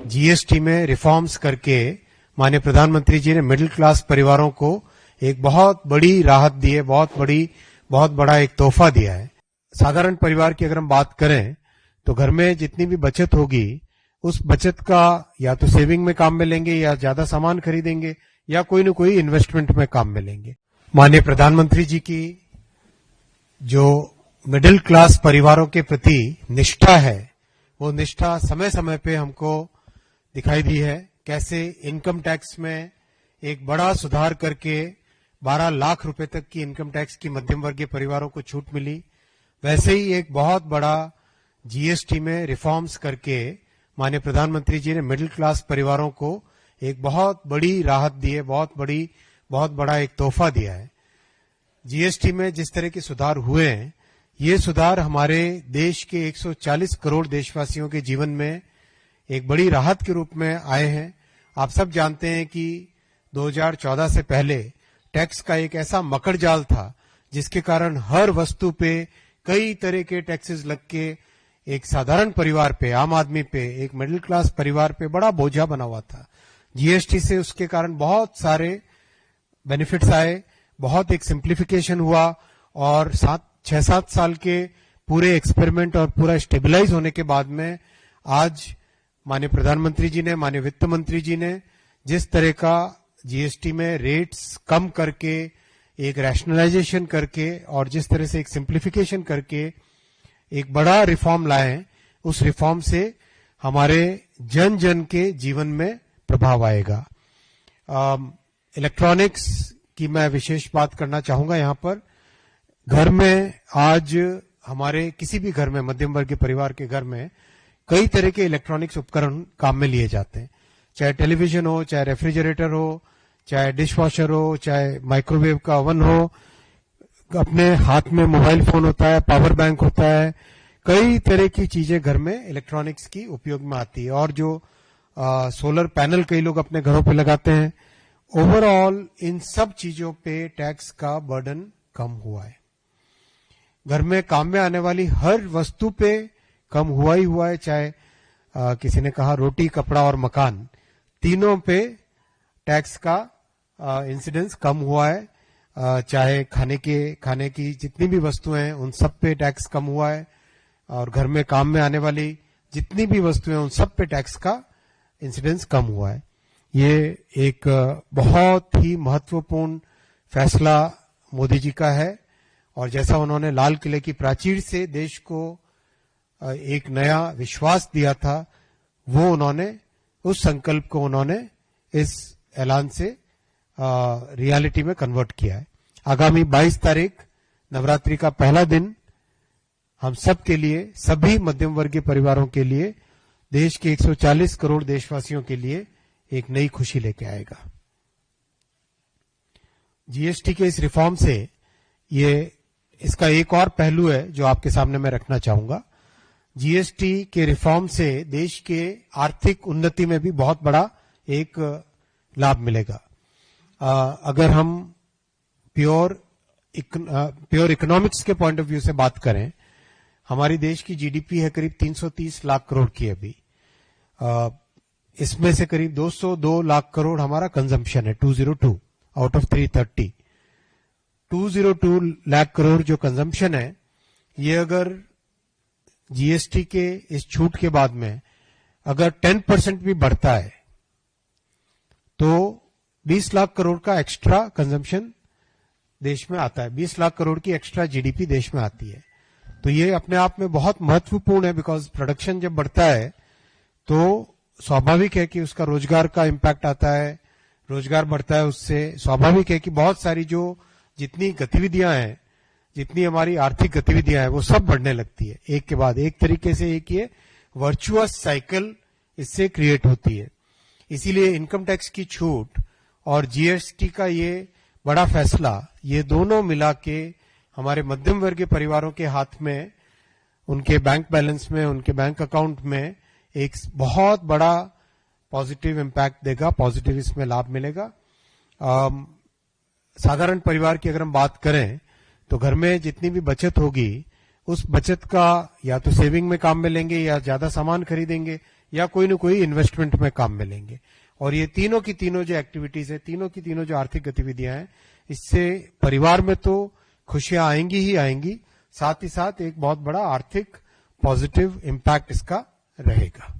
GST में reforms करके माननीय प्रधानमंत्री जी ने मिडिल क्लास परिवारों को एक बहुत बड़ी राहत दी है, बहुत बड़ा एक तोहफा दिया है। साधारण परिवार की अगर हम बात करें तो घर में जितनी भी बचत होगी उस बचत का या तो सेविंग में काम में लेंगे या ज्यादा सामान खरीदेंगे या कोई न कोई इन्वेस्टमेंट में काम में लेंगे। माननीय प्रधानमंत्री जी की जो मिडिल क्लास परिवारों के प्रति निष्ठा है वो निष्ठा समय समय पे हमको दिखाई दी है। कैसे इनकम टैक्स में एक बड़ा सुधार करके 12 लाख रुपए तक की इनकम टैक्स की मध्यम वर्गीय परिवारों को छूट मिली, वैसे ही एक बहुत बड़ा जीएसटी में रिफॉर्म्स करके माननीय प्रधानमंत्री जी ने मिडिल क्लास परिवारों को एक बहुत बड़ी राहत दी है, बहुत बड़ा एक तोहफा दिया है। जीएसटी में जिस तरह के सुधार हुए हैं, ये सुधार हमारे देश के 140 करोड़ देशवासियों के जीवन में एक बड़ी राहत के रूप में आए हैं। आप सब जानते हैं कि 2014 से पहले टैक्स का एक ऐसा मकड़ जाल था जिसके कारण हर वस्तु पे कई तरह के टैक्सेस लग के एक साधारण परिवार पे, आम आदमी पे, एक मिडिल क्लास परिवार पे बड़ा बोझा बना हुआ था। जीएसटी से उसके कारण बहुत सारे बेनिफिट्स आए, बहुत एक सिंप्लीफिकेशन हुआ और 6-7 साल के पूरे एक्सपेरिमेंट और पूरा स्टेबलाइज होने के बाद में आज माननीय प्रधानमंत्री जी ने, माननीय वित्त मंत्री जी ने जिस तरह का जीएसटी में रेट्स कम करके एक रैशनलाइजेशन करके और जिस तरह से एक सिंप्लीफिकेशन करके एक बड़ा रिफॉर्म लाए हैं, उस रिफॉर्म से हमारे जन जन के जीवन में प्रभाव आएगा। इलेक्ट्रॉनिक्स की मैं विशेष बात करना चाहूंगा। यहाँ पर घर में आज हमारे किसी भी घर में, मध्यम वर्गीय परिवार के घर में कई तरह के इलेक्ट्रॉनिक्स उपकरण काम में लिए जाते हैं, चाहे टेलीविजन हो, चाहे रेफ्रिजरेटर हो, चाहे डिश वॉशर हो, चाहे माइक्रोवेव का ओवन हो, अपने हाथ में मोबाइल फोन होता है, पावर बैंक होता है, कई तरह की चीजें घर में इलेक्ट्रॉनिक्स की उपयोग में आती है। और जो सोलर पैनल कई लोग अपने घरों पे लगाते हैं, ओवरऑल इन सब चीजों पे टैक्स का बर्डन कम हुआ है। घर में काम में आने वाली हर वस्तु पे कम हुआ ही हुआ है, चाहे किसी ने कहा रोटी, कपड़ा और मकान, तीनों पे टैक्स का इंसिडेंस कम हुआ है। चाहे खाने की जितनी भी वस्तुएं हैं उन सब पे टैक्स कम हुआ है और घर में काम में आने वाली जितनी भी वस्तुएं उन सब पे टैक्स का इंसिडेंस कम हुआ है। ये एक बहुत ही महत्वपूर्ण फैसला मोदी जी का है और जैसा उन्होंने लाल किले की प्राचीर से देश को एक नया विश्वास दिया था, वो उन्होंने उस संकल्प को उन्होंने इस ऐलान से रियलिटी में कन्वर्ट किया है। आगामी 22 तारीख नवरात्रि का पहला दिन हम सब के लिए, सभी मध्यम वर्गीय परिवारों के लिए, देश के 140 करोड़ देशवासियों के लिए एक नई खुशी लेके आएगा। जीएसटी के इस रिफॉर्म से इसका एक और पहलू है जो आपके सामने मैं रखना चाहूंगा। जीएसटी के रिफॉर्म से देश के आर्थिक उन्नति में भी बहुत बड़ा एक लाभ मिलेगा। अगर हम प्योर इकोनॉमिक्स के पॉइंट ऑफ व्यू से बात करें, हमारी देश की जीडीपी है करीब 330 लाख करोड़ की अभी। इसमें से करीब 202 लाख करोड़ हमारा कंजम्पशन है, 202 आउट ऑफ 330। 202 लाख करोड़ जो कंजम्पशन है, ये अगर जीएसटी के इस छूट के बाद में अगर 10% भी बढ़ता है तो 20 लाख करोड़ का एक्स्ट्रा कंजम्पशन देश में आता है, 20 लाख करोड़ की एक्स्ट्रा जीडीपी देश में आती है। तो ये अपने आप में बहुत महत्वपूर्ण है, बिकॉज प्रोडक्शन जब बढ़ता है तो स्वाभाविक है कि उसका रोजगार का इंपैक्ट आता है, रोजगार बढ़ता है, उससे स्वाभाविक है कि बहुत सारी जो जितनी गतिविधियां हैं, जितनी हमारी आर्थिक गतिविधियां हैं, वो सब बढ़ने लगती है एक के बाद एक। तरीके से एक ये वर्चुअस साइकिल इससे क्रिएट होती है। इसीलिए इनकम टैक्स की छूट और जीएसटी का ये बड़ा फैसला, ये दोनों मिला के हमारे मध्यम वर्गीय परिवारों के हाथ में, उनके बैंक बैलेंस में, उनके बैंक अकाउंट में एक बहुत बड़ा पॉजिटिव इंपैक्ट देगा, पॉजिटिव इसमें लाभ मिलेगा। साधारण परिवार की अगर हम बात करें तो घर में जितनी भी बचत होगी उस बचत का या तो सेविंग में काम में लेंगे या ज्यादा सामान खरीदेंगे या कोई न कोई इन्वेस्टमेंट में काम मिलेंगे। और ये तीनों की तीनों जो एक्टिविटीज है, तीनों की तीनों जो आर्थिक गतिविधियां हैं, इससे परिवार में तो खुशियां आएंगी ही आएंगी, साथ ही साथ एक बहुत बड़ा आर्थिक पॉजिटिव इम्पैक्ट इसका रहेगा।